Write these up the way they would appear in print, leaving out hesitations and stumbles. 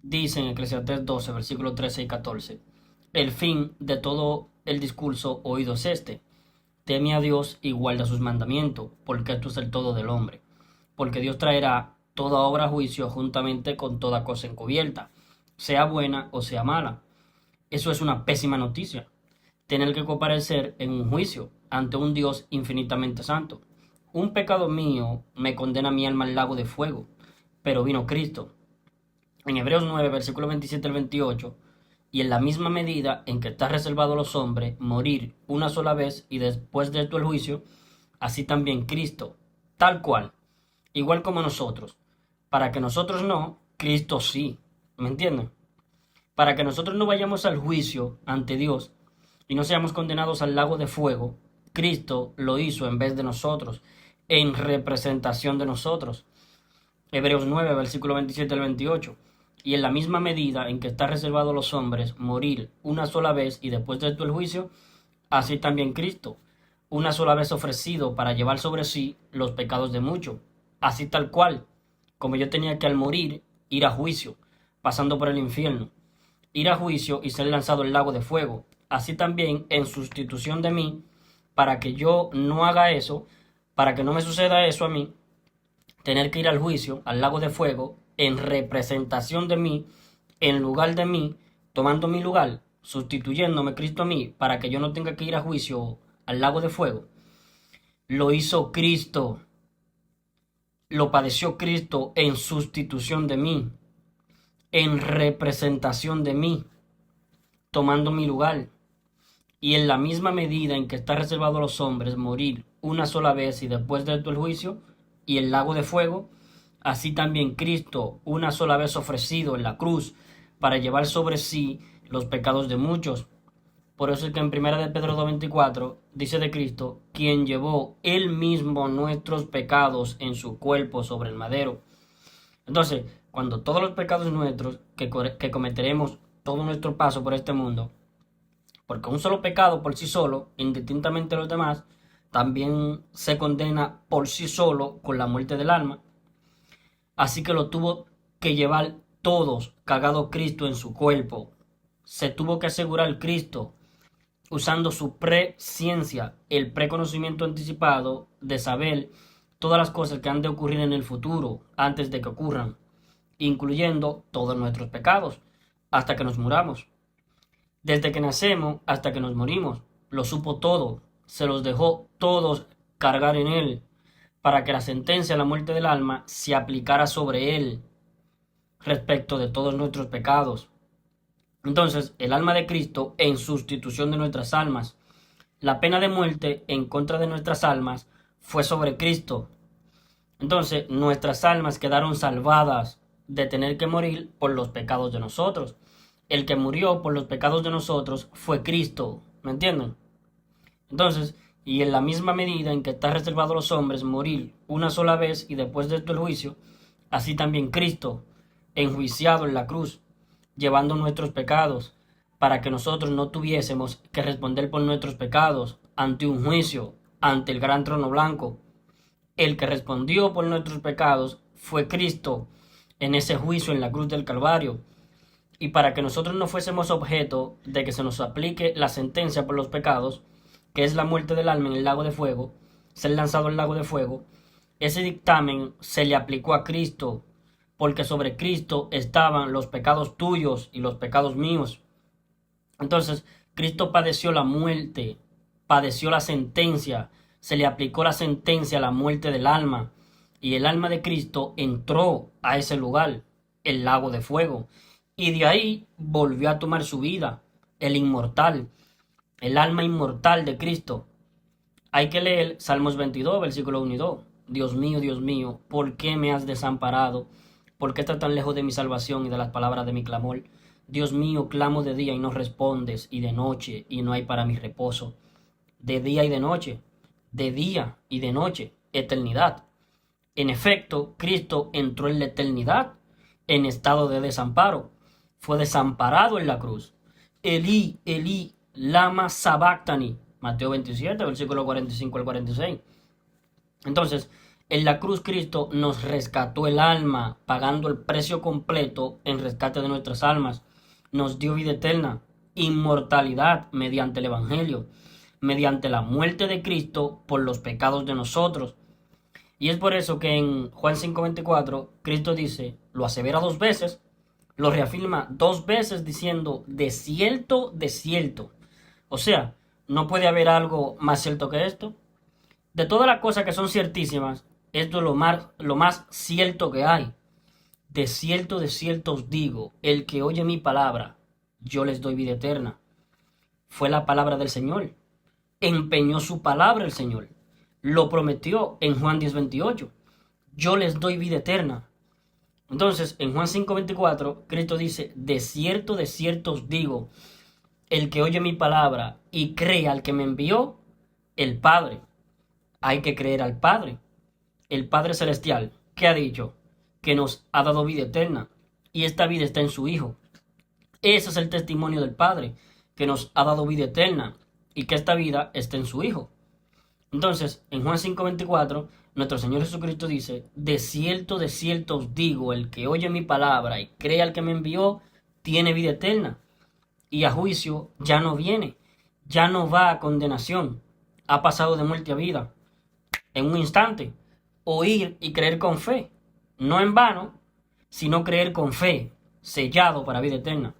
Dice en Eclesiastés 12, versículos 13 y 14, el fin de todo el discurso oído es este: teme a Dios y guarda sus mandamientos, porque esto es el todo del hombre. Porque Dios traerá toda obra a juicio juntamente con toda cosa encubierta, sea buena o sea mala. Eso es una pésima noticia, tener que comparecer en un juicio ante un Dios infinitamente santo. Un pecado mío me condena mi alma al lago de fuego, pero vino Cristo. En Hebreos 9, versículo 27 al 28, y en la misma medida en que está reservado a los hombres morir una sola vez y después de esto el juicio, así también Cristo, tal cual, igual como nosotros. Para que nosotros no, Cristo sí. ¿Me entienden? Para que nosotros no vayamos al juicio ante Dios y no seamos condenados al lago de fuego, Cristo lo hizo en vez de nosotros, en representación de nosotros. Hebreos 9, versículo 27 al 28. Y en la misma medida en que está reservado a los hombres morir una sola vez y después de esto el juicio, así también Cristo, una sola vez ofrecido para llevar sobre sí los pecados de muchos, así tal cual, como yo tenía que al morir ir a juicio, pasando por el infierno, ir a juicio y ser lanzado al lago de fuego, así también en sustitución de mí, para que yo no haga eso, para que no me suceda eso a mí, tener que ir al juicio, al lago de fuego, en representación de mí, en lugar de mí, tomando mi lugar, sustituyéndome Cristo a mí, para que yo no tenga que ir a juicio al lago de fuego. Lo hizo Cristo, lo padeció Cristo en sustitución de mí, en representación de mí, tomando mi lugar. Y en la misma medida en que está reservado a los hombres morir una sola vez y después de esto el juicio y el lago de fuego, así también Cristo una sola vez ofrecido en la cruz para llevar sobre sí los pecados de muchos. Por eso es que en 1 de Pedro 2:24 dice de Cristo, quien llevó él mismo nuestros pecados en su cuerpo sobre el madero. Entonces, cuando todos los pecados nuestros que cometeremos todo nuestro paso por este mundo, porque un solo pecado por sí solo, indistintamente de los demás, también se condena por sí solo con la muerte del alma. Así que lo tuvo que llevar todos, cargado Cristo en su cuerpo. Se tuvo que asegurar Cristo usando su presciencia, el preconocimiento anticipado de saber todas las cosas que han de ocurrir en el futuro antes de que ocurran, incluyendo todos nuestros pecados, hasta que nos muramos. Desde que nacemos hasta que nos morimos, lo supo todo, se los dejó todos cargar en él, para que la sentencia de la muerte del alma se aplicara sobre él respecto de todos nuestros pecados. Entonces, el alma de Cristo en sustitución de nuestras almas. La pena de muerte en contra de nuestras almas fue sobre Cristo. Entonces, nuestras almas quedaron salvadas de tener que morir por los pecados de nosotros. El que murió por los pecados de nosotros fue Cristo. ¿Me entienden? Entonces, y en la misma medida en que está reservado a los hombres morir una sola vez y después de esto el juicio, así también Cristo, enjuiciado en la cruz, llevando nuestros pecados, para que nosotros no tuviésemos que responder por nuestros pecados ante un juicio, ante el gran trono blanco. El que respondió por nuestros pecados fue Cristo en ese juicio en la cruz del Calvario. Y para que nosotros no fuésemos objeto de que se nos aplique la sentencia por los pecados, que es la muerte del alma en el lago de fuego, ser lanzado al lago de fuego, ese dictamen se le aplicó a Cristo, porque sobre Cristo estaban los pecados tuyos y los pecados míos. Entonces, Cristo padeció la muerte, padeció la sentencia, se le aplicó la sentencia a la muerte del alma, y el alma de Cristo entró a ese lugar, el lago de fuego, y de ahí volvió a tomar su vida, el inmortal, el alma inmortal de Cristo. Hay que leer Salmos 22, versículo 1 y 2. Dios mío, ¿por qué me has desamparado? ¿Por qué estás tan lejos de mi salvación y de las palabras de mi clamor? Dios mío, clamo de día y no respondes, y de noche y no hay para mi reposo. De día y de noche, de día y de noche, eternidad. En efecto, Cristo entró en la eternidad en estado de desamparo. Fue desamparado en la cruz. Elí, Elí, lama sabactani. Mateo 27, versículo 45 al 46. Entonces, En la cruz Cristo nos rescató el alma, pagando el precio completo en rescate de nuestras almas. Nos dio vida eterna, inmortalidad mediante el Evangelio, mediante la muerte de Cristo por los pecados de nosotros. Y es por eso que en Juan 5:24 Cristo dice, lo asevera dos veces, lo reafirma dos veces diciendo, de cierto. O sea, no puede haber algo más cierto que esto. De todas las cosas que son ciertísimas, esto es lo más cierto que hay. De cierto os digo, el que oye mi palabra, yo les doy vida eterna. Fue la palabra del Señor. Empeñó su palabra el Señor. Lo prometió en Juan 10:28. Yo les doy vida eterna. Entonces, en Juan 5:24, Cristo dice, de cierto os digo, el que oye mi palabra y cree al que me envió, el Padre. Hay que creer al Padre. El Padre Celestial, ¿qué ha dicho? Que nos ha dado vida eterna. Y esta vida está en su Hijo. Ese es el testimonio del Padre, que nos ha dado vida eterna y que esta vida está en su Hijo. Entonces, en Juan 5:24, nuestro Señor Jesucristo dice, de cierto os digo, el que oye mi palabra y cree al que me envió, tiene vida eterna. Y a juicio ya no viene, ya no va a condenación, ha pasado de muerte a vida. En un instante, oír y creer con fe, no en vano, sino creer con fe, sellado para vida eterna,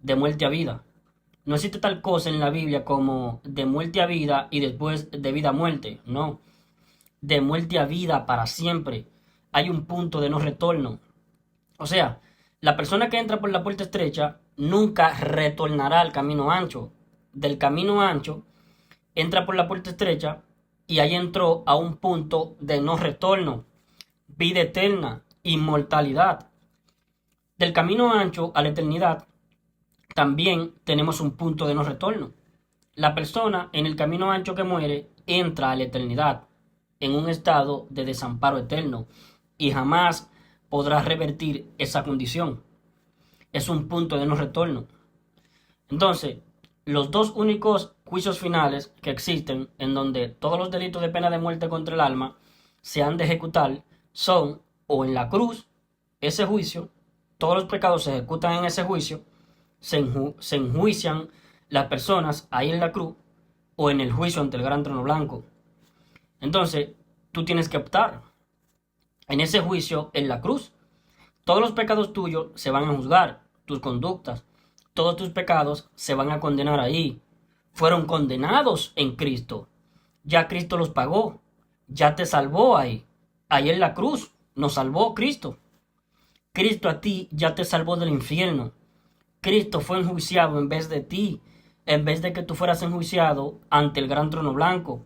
de muerte a vida. No existe tal cosa en la Biblia como de muerte a vida y después de vida a muerte. No. De muerte a vida para siempre. Hay un punto de no retorno. O sea, la persona que entra por la puerta estrecha nunca retornará al camino ancho. Del camino ancho, entra por la puerta estrecha y ahí entró a un punto de no retorno. Vida eterna, inmortalidad. Del camino ancho a la eternidad, también tenemos un punto de no retorno. La persona en el camino ancho que muere entra a la eternidad, en un estado de desamparo eterno, y jamás podrá revertir esa condición. Es un punto de no retorno. Entonces, los dos únicos juicios finales que existen, en donde todos los delitos de pena de muerte contra el alma se han de ejecutar, son o en la cruz, ese juicio, todos los pecados se ejecutan en ese juicio, se enjuician las personas ahí en la cruz, o en el juicio ante el gran trono blanco. Entonces, tú tienes que optar. En ese juicio, en la cruz, todos los pecados tuyos se van a juzgar, tus conductas, todos tus pecados se van a condenar ahí. Fueron condenados en Cristo. Ya Cristo los pagó. Ya te salvó ahí. Ahí en la cruz nos salvó Cristo. Cristo a ti ya te salvó del infierno. Cristo fue enjuiciado en vez de ti, en vez de que tú fueras enjuiciado ante el gran trono blanco.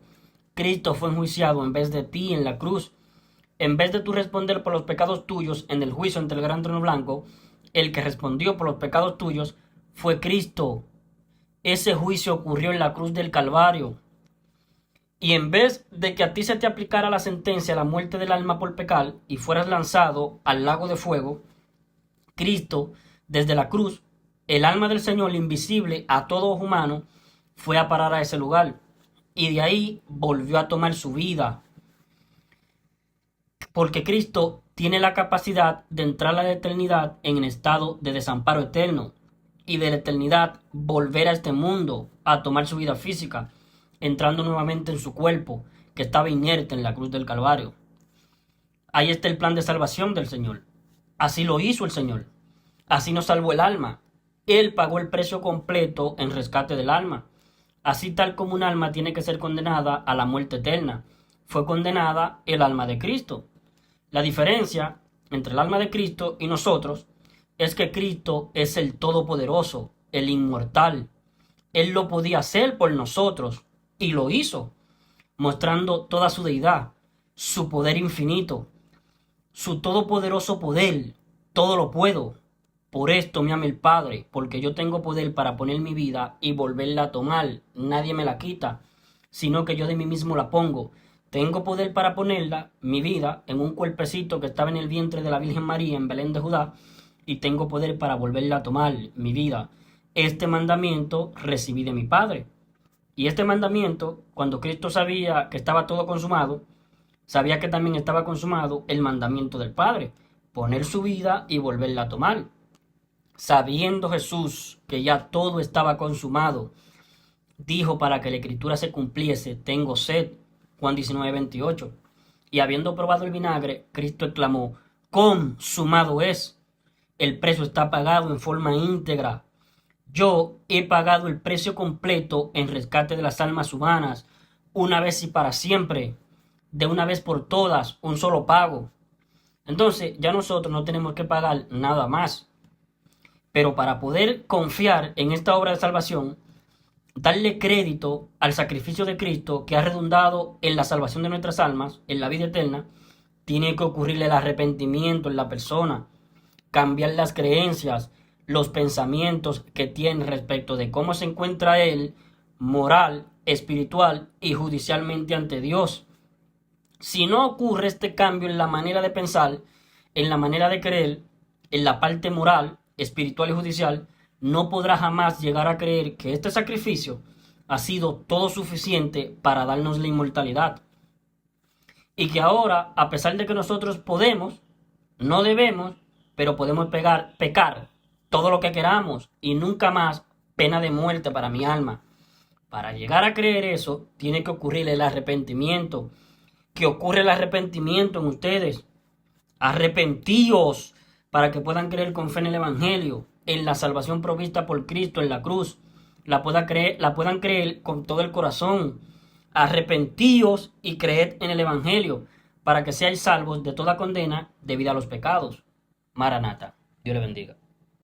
Cristo fue enjuiciado en vez de ti en la cruz. En vez de tú responder por los pecados tuyos en el juicio ante el gran trono blanco, el que respondió por los pecados tuyos fue Cristo. Ese juicio ocurrió en la cruz del Calvario. Y en vez de que a ti se te aplicara la sentencia a la muerte del alma por pecar y fueras lanzado al lago de fuego, Cristo, desde la cruz, el alma del Señor, invisible a todo ojo humano, fue a parar a ese lugar. Y de ahí volvió a tomar su vida. Porque Cristo tiene la capacidad de entrar a la eternidad en el estado de desamparo eterno. Y de la eternidad volver a este mundo a tomar su vida física, entrando nuevamente en su cuerpo, que estaba inerte en la cruz del Calvario. Ahí está el plan de salvación del Señor. Así lo hizo el Señor. Así nos salvó el alma. Él pagó el precio completo en rescate del alma. Así tal como un alma tiene que ser condenada a la muerte eterna, fue condenada el alma de Cristo. La diferencia entre el alma de Cristo y nosotros es que Cristo es el Todopoderoso, el Inmortal. Él lo podía hacer por nosotros y lo hizo, mostrando toda su deidad, su poder infinito, su todopoderoso poder. Todo lo puedo. Por esto me ama el Padre, porque yo tengo poder para poner mi vida y volverla a tomar. Nadie me la quita, sino que yo de mí mismo la pongo. Tengo poder para ponerla, mi vida, en un cuerpecito que estaba en el vientre de la Virgen María en Belén de Judá, y tengo poder para volverla a tomar, mi vida. Este mandamiento recibí de mi Padre. Y este mandamiento, cuando Cristo sabía que estaba todo consumado, sabía que también estaba consumado el mandamiento del Padre, poner su vida y volverla a tomar. Sabiendo Jesús que ya todo estaba consumado, dijo para que la escritura se cumpliese: tengo sed. Juan 19:28. Y habiendo probado el vinagre, Cristo exclamó: consumado es. El precio está pagado en forma íntegra. Yo he pagado el precio completo en rescate de las almas humanas, una vez y para siempre, de una vez por todas, un solo pago. Entonces ya nosotros no tenemos que pagar nada más. Pero para poder confiar en esta obra de salvación, darle crédito al sacrificio de Cristo que ha redundado en la salvación de nuestras almas, en la vida eterna, tiene que ocurrirle el arrepentimiento en la persona, cambiar las creencias, los pensamientos que tiene respecto de cómo se encuentra él, moral, espiritual y judicialmente ante Dios. Si no ocurre este cambio en la manera de pensar, en la manera de creer, en la parte moral, espiritual y judicial, no podrá jamás llegar a creer que este sacrificio ha sido todo suficiente para darnos la inmortalidad. Y que ahora, a pesar de que nosotros podemos, no debemos, pero podemos pecar todo lo que queramos y nunca más pena de muerte para mi alma. Para llegar a creer eso, tiene que ocurrir el arrepentimiento. Que ocurre el arrepentimiento en ustedes. Arrepentíos para que puedan creer con fe en el Evangelio, en la salvación provista por Cristo en la cruz. La puedan creer con todo el corazón. Arrepentíos y creed en el Evangelio, para que seáis salvos de toda condena debida a los pecados. Maranata. Dios le bendiga.